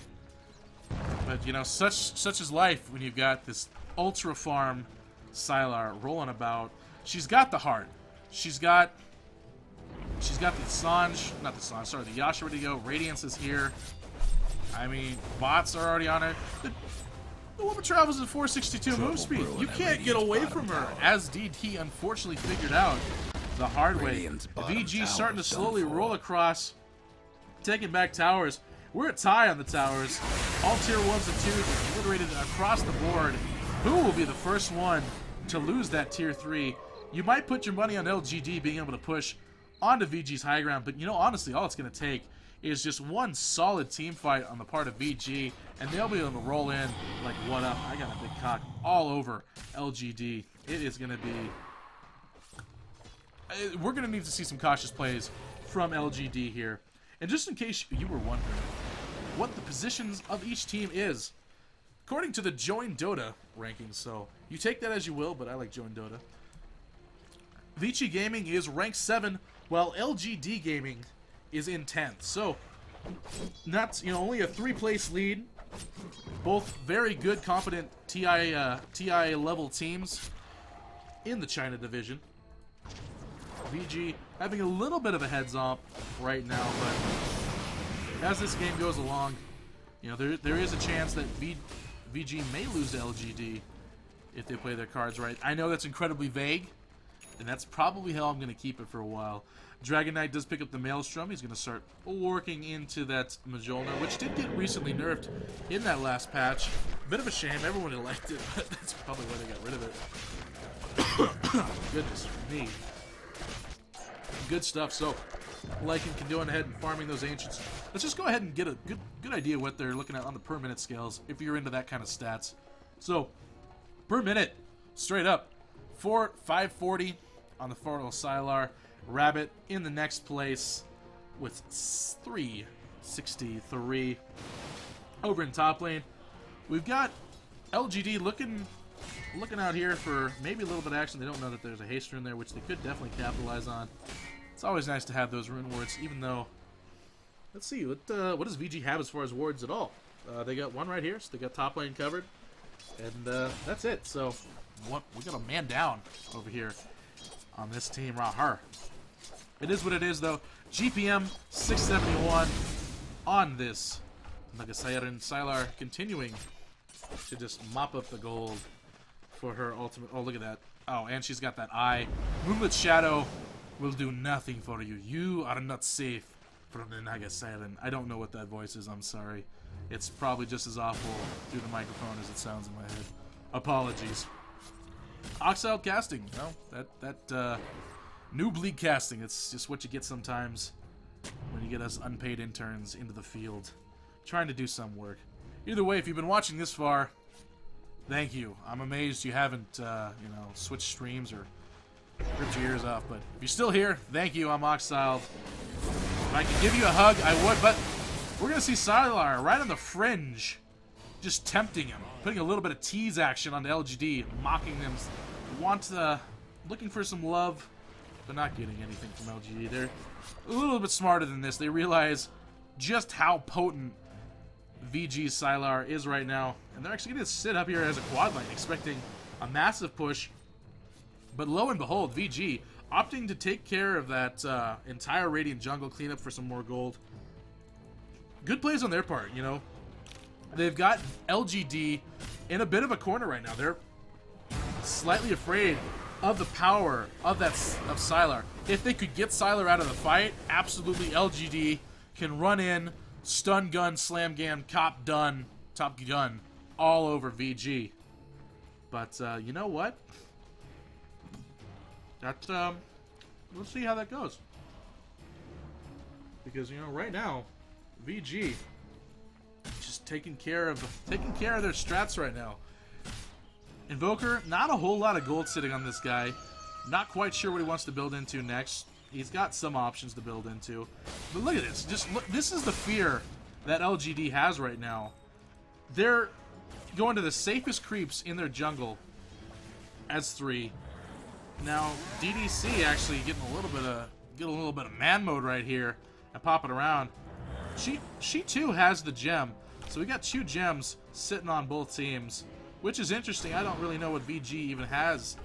But you know, such is life when you've got this ultra farm Sylar rolling about. She's got the heart. She's got the Sange, not the Sange, sorry, the Yasha ready to go. Radiance is here. I mean, bots are already on it. The woman travels at 462 move speed. You can't get away from her, as DT unfortunately figured out the hard way. VG starting to slowly roll across, taking back towers. We're at tie on the towers. All tier 1s and 2s are obliterated across the board. Who will be the first one to lose that tier 3? You might put your money on LGD being able to push onto VG's high ground, but you know, honestly, all it's going to take is just one solid team fight on the part of VG, and they'll be able to roll in like, what up? I got a big cock all over LGD. It is going to be... We're going to need to see some cautious plays from LGD here. And just in case you were wondering what the positions of each team is, according to the Join Dota rankings, so you take that as you will, but I like Join Dota. Vici Gaming is ranked 7, while LGD Gaming is in 10th. So, not, you know, only a 3-place lead. Both very good, competent TI level teams in the China division. VG having a little bit of a heads up right now, but as this game goes along, you know, there is a chance that VG may lose to LGD if they play their cards right. I know that's incredibly vague, and that's probably how I'm going to keep it for a while. Dragon Knight does pick up the Maelstrom. He's going to start working into that Majolna, which did get recently nerfed in that last patch. Bit of a shame. Everyone had liked it, but that's probably why they got rid of it. Goodness me. Good stuff. So, Lycan can go ahead and farming those Ancients. Let's just go ahead and get a good idea what they're looking at on the per minute scales, if you're into that kind of stats. So, per minute, straight up, 540 on the Farrell Sylar. Rabbit in the next place with 363. Over in top lane, we've got LGD looking out here for maybe a little bit of action. They don't know that there's a haste rune there, which they could definitely capitalize on. It's always nice to have those rune wards, even though... Let's see, what does VG have as far as wards at all? They got one right here, so they got top lane covered. And that's it. So, we got a man down over here on this team. Rahar. It is what it is, though. GPM 671 on this Nagasayaran Sylar, continuing to just mop up the gold for her ultimate. Oh, look at that. Oh, and she's got that eye. Moonlit Shadow will do nothing for you. You are not safe from the Nagasayaran. I don't know what that voice is. I'm sorry. It's probably just as awful through the microphone as it sounds in my head. Apologies. Oxide casting. No, that noob league casting. It's just what you get sometimes when you get us unpaid interns into the field trying to do some work. Either way, if you've been watching this far, thank you. I'm amazed you haven't, you know, switched streams or ripped your ears off. But if you're still here, thank you. I'm Oxide. If I could give you a hug, I would. But we're going to see Sylar right on the fringe, just tempting him, putting a little bit of tease action on the LGD, mocking them. Looking for some love, but not getting anything from LGD. They're a little bit smarter than this. They realize just how potent VG's Sylar is right now, and they're actually going to sit up here as a quad lane, expecting a massive push. But lo and behold, VG opting to take care of that entire Radiant jungle cleanup for some more gold. Good plays on their part, you know. They've got LGD in a bit of a corner right now. They're slightly afraid of the power of Sylar. If they could get Sylar out of the fight, absolutely LGD can run in, stun gun, slam gun, top gun all over VG. But you know what? That let's see how that goes. Because you know, right now, VG just taking care of their strats right now. Invoker, not a whole lot of gold sitting on this guy. Not quite sure what he wants to build into next. He's got some options to build into. But look at this. Just look, this is the fear that LGD has right now. They're going to the safest creeps in their jungle as 3. Now, DDC actually getting a little bit of get a little bit of man mode right here and pop it around. She too has the gem. So we got 2 gems sitting on both teams, which is interesting. I don't really know what VG even has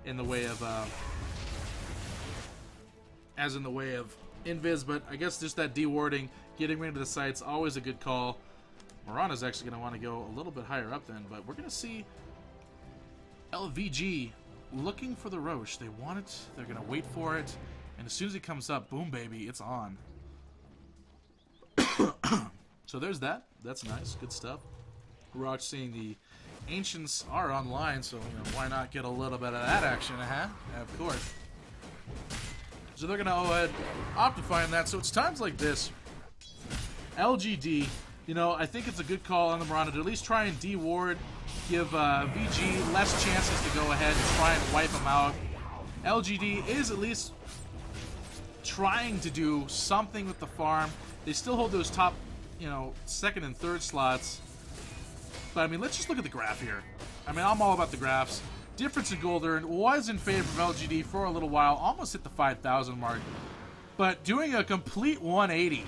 in the way of invis, but I guess just that dewarding, getting rid of the sights, always a good call. Mirana's actually going to want to go a little bit higher up then, but we're going to see LVG looking for the Roche. They want it, they're going to wait for it, and as soon as it comes up, boom baby, it's on. So there's that. That's nice. Good stuff. Roach seeing the Ancients are online, so why not get a little bit of that action, huh? Of course. So they're going to go ahead optifying that. So it's times like this. LGD, I think it's a good call on the Mirana to at least try and deward, give VG less chances to go ahead and try and wipe them out. LGD is at least trying to do something with the farm. They still hold those top, second and third slots. But, I mean, let's just look at the graph here. I mean, I'm all about the graphs. Difference in gold earned was in favor of LGD for a little while. Almost hit the 5,000 mark. But doing a complete 180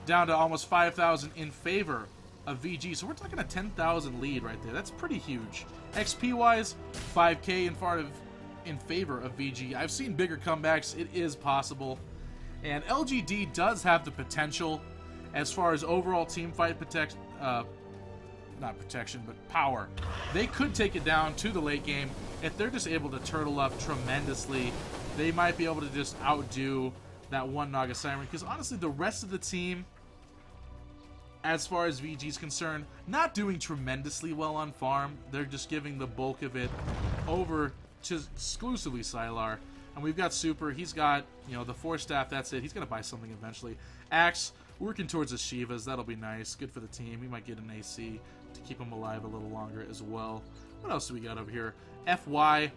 down to almost 5,000 in favor of VG. So we're talking a 10,000 lead right there. That's pretty huge. XP-wise, 5K in favor of VG. I've seen bigger comebacks. It is possible. And LGD does have the potential as far as overall team fight not protection, but power. They could take it down to the late game. If they're just able to turtle up tremendously, they might be able to just outdo that one Naga Siren. Because honestly, the rest of the team, as far as VG is concerned, not doing tremendously well on farm. They're just giving the bulk of it over to exclusively Sylar. And we've got Super. He's got, the 4 staff. That's it. He's going to buy something eventually. Axe, working towards the Shivas. That'll be nice. Good for the team. He might get an AC to keep him alive a little longer as well. What else do we got over here? FY.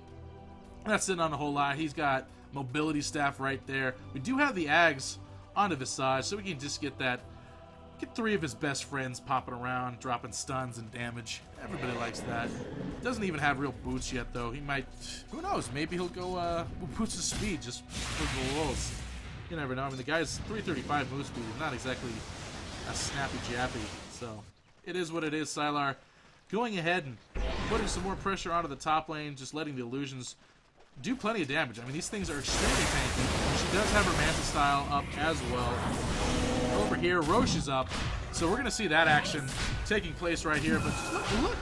That's sitting on a whole lot. He's got mobility staff right there. We do have the Ags onto Visage, so we can just get 3 of his best friends popping around, dropping stuns and damage. Everybody likes that. Doesn't even have real boots yet, though. He might, who knows, maybe he'll go boost his speed just for the rolls. You never know. I mean, the guy's 335 move speed. He's not exactly a snappy jappy. So, it is what it is. Sylar going ahead and putting some more pressure onto the top lane, just letting the illusions do plenty of damage. I mean, these things are extremely tanky. She does have her Manta style up as well. Over here, Roche is up. So we're going to see that action taking place right here. But look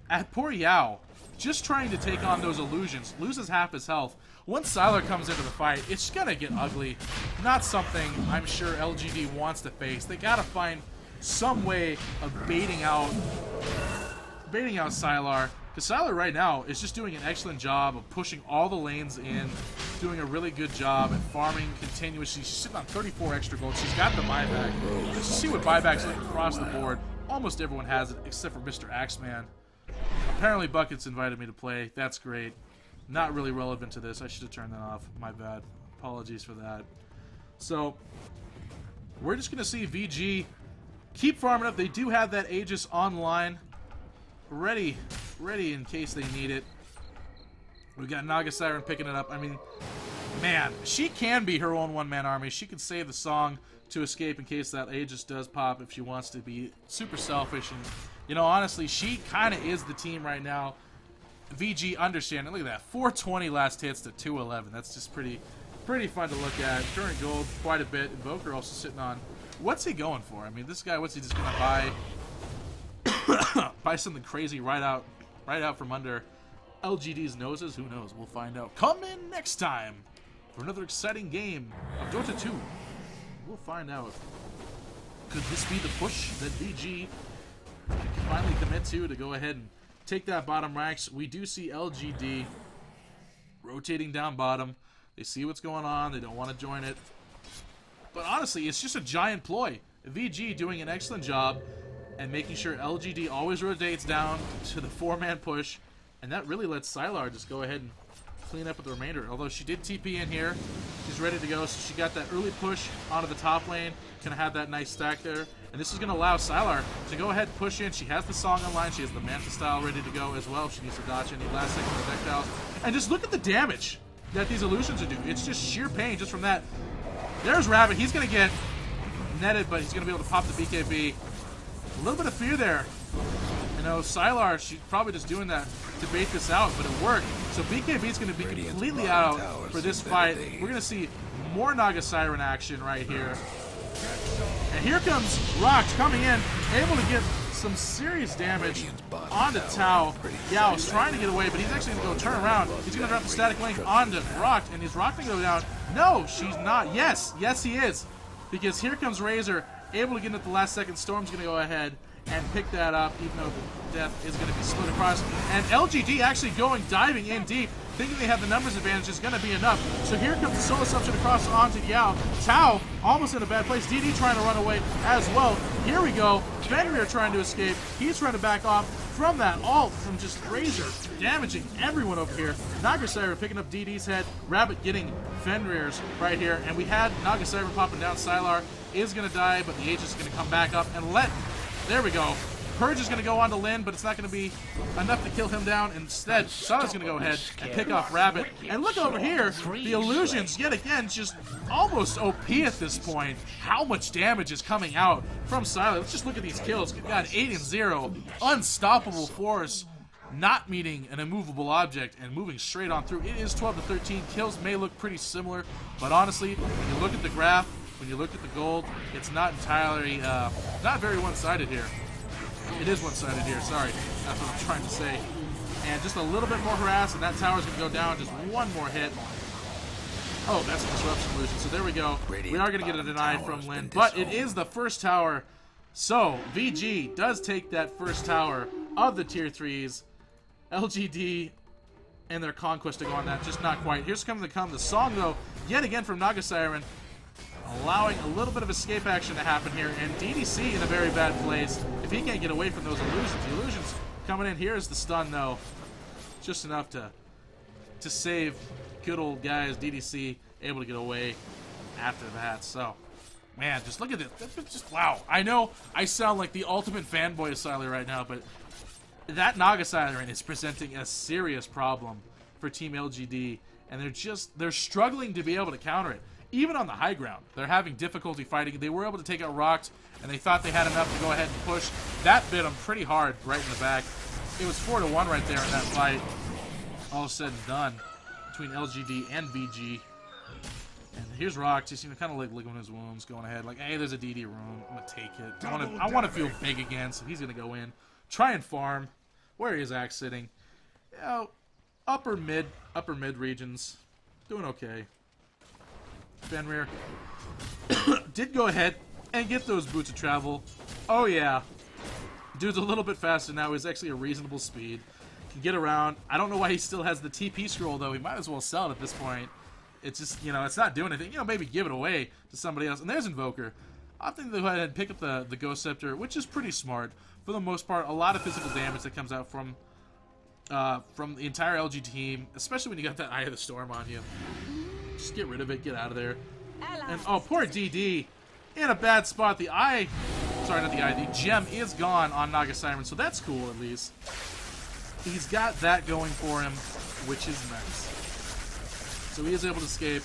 at poor Yao. Just trying to take on those illusions. Loses half his health. Once Sylar comes into the fight, it's going to get ugly. Not something I'm sure LGD wants to face. They got to find some way of baiting out Sylar. Because Sylar right now is just doing an excellent job of pushing all the lanes in, doing a really good job at farming continuously. She's sitting on 34 extra gold. She's got the buyback. Let's just see what buybacks look across the board. Almost everyone has it except for Mr. Axeman. Apparently Buckets invited me to play. That's great. Not really relevant to this. I should have turned that off. My bad. Apologies for that. So, we're just going to see VG keep farming up. They do have that Aegis online. Ready in case they need it. We got Naga Siren picking it up. I mean, man, she can be her own one-man army. She can save the song to escape in case that Aegis does pop if she wants to be super selfish. And, honestly, she kind of is the team right now. VG understanding. Look at that. 420 last hits to 211. That's just pretty fun to look at. Current gold, quite a bit. Invoker also sitting on. What's he going for? I mean, this guy, what's he just going to buy? Buy something crazy right out from under LGD's noses? Who knows? We'll find out. Come in next time for another exciting game of Dota 2. We'll find out. Could this be the push that VG can finally commit to go ahead and take that bottom ranks? We do see LGD rotating down bottom. They see what's going on. They don't want to join it. But honestly, it's just a giant ploy. VG doing an excellent job and making sure LGD always rotates down to the 4-man push. And that really lets Sylar just go ahead and clean up with the remainder. Although she did TP in here. She's ready to go. So she got that early push onto the top lane. Gonna have that nice stack there. And this is going to allow Sylar to go ahead and push in. She has the song online. She has the Manta style ready to go as well. She needs to dodge any last second projectiles. And just look at the damage. that these illusions would do. It's just sheer pain just from that. There's Rabbit. He's going to get netted, but he's going to be able to pop the BKB. A little bit of fear there. You know, Sylar, she's probably just doing that to bait this out, but it worked. So BKB is going to be completely out for this fight. We're going to see more Naga Siren action right here. And here comes Rox coming in, able to get some serious damage onto Tau. Yao's trying to get away, but he's actually going to go turn around. He's going to drop the static link onto Rock, and is Rock going to go down? No, she's not. Yes, he is. Because here comes Razor, able to get in at the last second. Storm's going to go ahead and pick that up, even though the death is going to be split across. And LGD actually diving in deep, thinking they have the numbers advantage is going to be enough. So here comes the soul assumption across onto Yao. Tau almost in a bad place. DD trying to run away as well. Here we go. Fenrir trying to escape. He's trying to back off from that ult from just Razor, damaging everyone over here. Naga Siren picking up DD's head. Rabbit getting Fenrir's right here. And we had Naga Siren popping down. Sylar is going to die, but the Aegis is going to come back up and let... There we go. Purge is going to go on to Lin, but it's not going to be enough to kill him down. Instead, Sana's going to go ahead and pick off Rabbit. And look over here, the illusions, yet again, just almost OP at this point. How much damage is coming out from Sylar? Let's just look at these kills. We've got 8 and 0. Unstoppable force, not meeting an immovable object and moving straight on through. It is 12 to 13. Kills may look pretty similar, but honestly, when you look at the graph, when you look at the gold, it's not entirely, not very one-sided here. It is one-sided here, sorry. That's what I'm trying to say. And just a little bit more harass, and that tower's going to go down. Just one more hit. Oh, that's a disruption illusion. So there we go. We are going to get a denied from Lin, but it is the first tower. So VG does take that first tower of the tier 3s. LGD and their conquest to go on that, just not quite. Here's coming to come the song, though, yet again from Naga Siren, allowing a little bit of escape action to happen here, and DDC in a very bad place if he can't get away from those illusions. The illusions coming in. Here's the stun, though. Just enough to save good old guys. DDC able to get away after that. So, man, just look at this. Just, wow. I know I sound like the ultimate fanboy of Sylar right now, but that Naga Siren is presenting a serious problem for Team LGD, and they're struggling to be able to counter it. Even on the high ground, they're having difficulty fighting. They were able to take out Rocked, and they thought they had enough to go ahead and push. That bit them pretty hard right in the back. It was 4-1 right there in that fight. All said and done between LGD and VG. And here's Rocked, just kind of like licking his wounds, going ahead like, hey, there's a DD room. I'm gonna take it. I want to feel big again, so he's gonna go in, try and farm. Where is Axe sitting? You know, upper mid regions, doing okay. Fenrir did go ahead and get those boots of travel. Oh yeah, dude's a little bit faster now. He's actually a reasonable speed. Can get around. I don't know why he still has the TP scroll though. He might as well sell it at this point. It's just, you know, it's not doing anything. You know, maybe give it away to somebody else. And there's Invoker. I think they'll go ahead and pick up the Ghost Scepter, which is pretty smart for the most part. A lot of physical damage that comes out from the entire LG team, especially when you got that Eye of the Storm on you. Just get rid of it. Get out of there. And oh, poor DD in a bad spot. The gem is gone on Naga Siren, so that's cool at least. He's got that going for him, which is nice. So he is able to escape.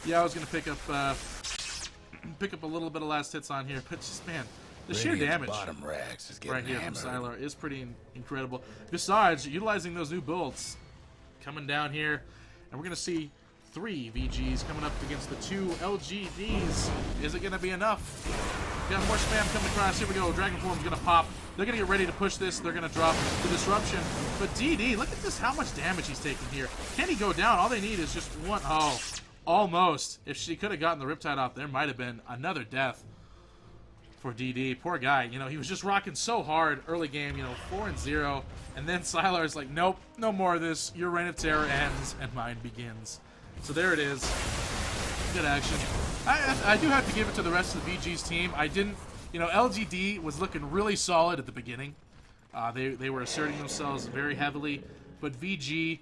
Yeah, I was gonna pick up a little bit of last hits on here, but just, man, the sheer damage right here from Sylar is pretty incredible. Besides, utilizing those new builds coming down here, and we're gonna see 3 VGs coming up against the 2 LGDs. Is it going to be enough? Got more spam coming across. Here we go. Dragon Form's going to pop. They're going to get ready to push this. They're going to drop the disruption. But DD, look at this, how much damage he's taking here. Can he go down? All they need is just one. Oh, almost. If she could have gotten the Riptide off, there might have been another death for DD. Poor guy. You know, he was just rocking so hard early game, you know, 4 and 0. And then Sylar's like, nope, no more of this. Your reign of terror ends and mine begins. So there it is. Good action. I do have to give it to the rest of the VG's team. I didn't, you know, LGD was looking really solid at the beginning. They were asserting themselves very heavily. But VG,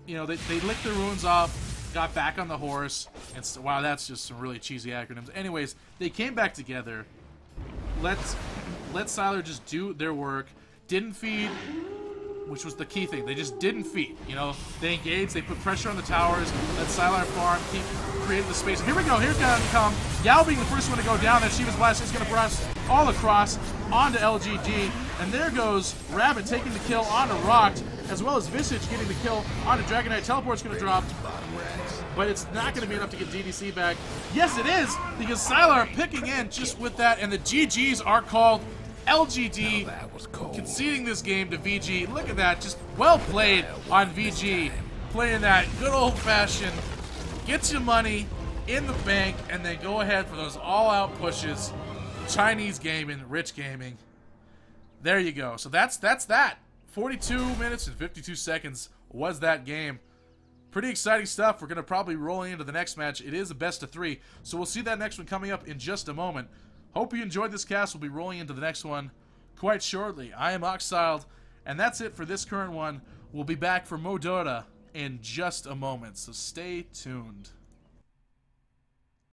you know, they licked their wounds off, got back on the horse. And so, wow, that's just some really cheesy acronyms. Anyways, they came back together. Let Sylar just do their work. Didn't feed which was the key thing. They just didn't feed. You know, they engaged, they put pressure on the towers, let Sylar farm, keep creating the space. Here we go, here's gonna come Yao being the first one to go down. That Shiva's Blast is gonna press all across onto LGD, and there goes Rabbit taking the kill onto Rocked, as well as Visage getting the kill onto Dragonite. Teleport's gonna drop, but it's not gonna be enough to get DDC back. Yes, it is, because Sylar picking in just with that, and the GGs are called. LGD conceding this game to VG. Look at that, just well played on VG. Playing that good old-fashioned, get your money in the bank, and then go ahead for those all-out pushes. Chinese gaming, rich gaming. There you go. So that's that. 42 minutes and 52 seconds was that game. Pretty exciting stuff. We're going to probably roll into the next match. It is a best of 3, so we'll see that next one coming up in just a moment. Hope you enjoyed this cast. We'll be rolling into the next one quite shortly. I am Oxiled, and that's it for this current one. We'll be back for Modota in just a moment, so stay tuned.